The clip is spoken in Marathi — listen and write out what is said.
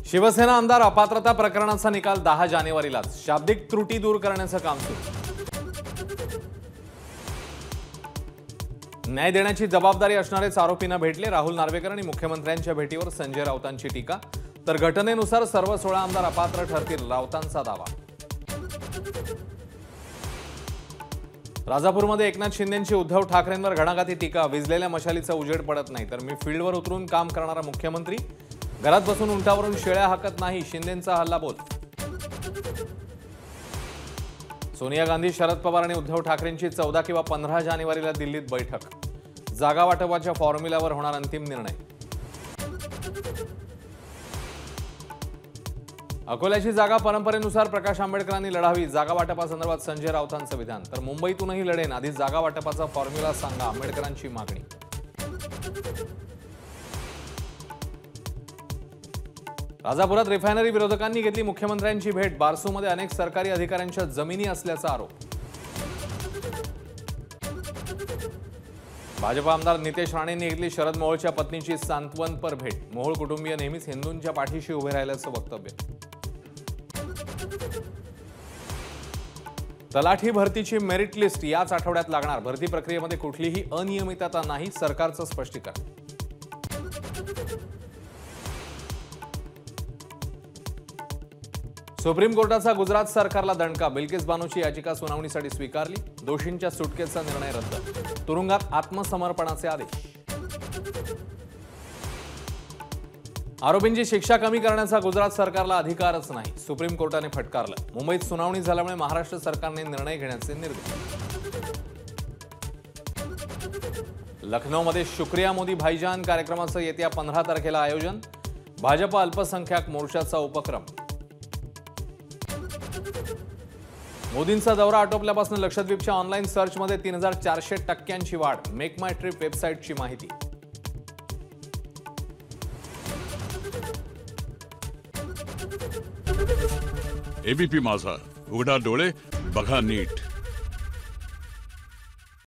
शिवसेना आमदार अपात्रता प्रकरणाचा निकाल 10 जानेवारीलाच। शाब्दिक त्रुटी दूर करण्याचं काम सुरू। न्याय देण्याची जबाबदारी असणारेच आरोपींना भेटले। राहुल नार्वेकर आणि मुख्यमंत्र्यांच्या भेटीवर संजय राऊतांची टीका। तर घटनेनुसार सर्व 16 आमदार अपात्र ठरतील, राऊतांचा दावा। राजापूरमध्ये एकनाथ शिंदेंची उद्धव ठाकरेंवर घणाघाती टीका। विजलेल्या मशालीचा उजेड पडत नाही तर मी फील्डवर उतरून काम करणारा मुख्यमंत्री, घरात बसून उंटावरून शेळ्या हाकत नाही, शिंदेंचा हल्लाबोल। सोनिया गांधी, शरद पवार आणि उद्धव ठाकरेंची 14 किंवा 15 जानेवारीला दिल्लीत बैठक। जागा वाटपाच्या फॉर्म्युल्यावर होणार अंतिम निर्णय। अकोल्याची जागा परंपरेनुसार प्रकाश आंबेडकरांनी लढावी। जागा वाटपासंदर्भात संजय राऊतांचं विधान। तर मुंबईतूनही लढेन, आधी जागा वाटपाचा फॉर्म्युला सांगा, आंबेडकरांची मागणी। राजापुरात रिफायनरी विरोधकांनी घेतली मुख्यमंत्र्यांची भेट। बारसूमध्ये अनेक सरकारी अधिकाऱ्यांच्या जमिनी असल्याचा आरोप। भाजप आमदार नितेश राणेंनी घेतली शरद मोहोळच्या पत्नीची सांत्वनपर भेट। मोहोळ कुटुंबीय नेहमीच हिंदूंच्या पाठीशी उभे राहिल्याचं वक्तव्य। तलाठी भरतीची मेरिट लिस्ट याच आठवड्यात लागणार। भरती प्रक्रियेमध्ये कुठलीही अनियमितता नाही, सरकारचं स्पष्टीकरण। सुप्रीम कोर्टाचा गुजरात सरकारला दणका। बिल्किस बानोची याचिका सुनावणीसाठी स्वीकारली। दोषींच्या सुटकेचा निर्णय रद्द। तुरुंगात आत्मसमर्पणाचे आदेश। आरोपींची शिक्षा कमी करण्याचा गुजरात सरकारला अधिकारच नाही, सुप्रीम कोर्टाने फटकारलं। मुंबईत सुनावणी झाल्यामुळे महाराष्ट्र सरकारने निर्णय घेण्याचे निर्देश। लखनौमध्ये शुक्रिया मोदी भाईजान कार्यक्रमाचं येत्या 15 तारखेला आयोजन। भाजप अल्पसंख्याक मोर्चाचा उपक्रम। मोदींचा दौरा आटोपल्यापासून लक्षद्वीपच्या ऑनलाईन सर्चमध्ये 3400% वाढ। मेक माय ट्रिप वेबसाईटची माहिती। एबीपी माझा, उघडा डोळे बघा नीट।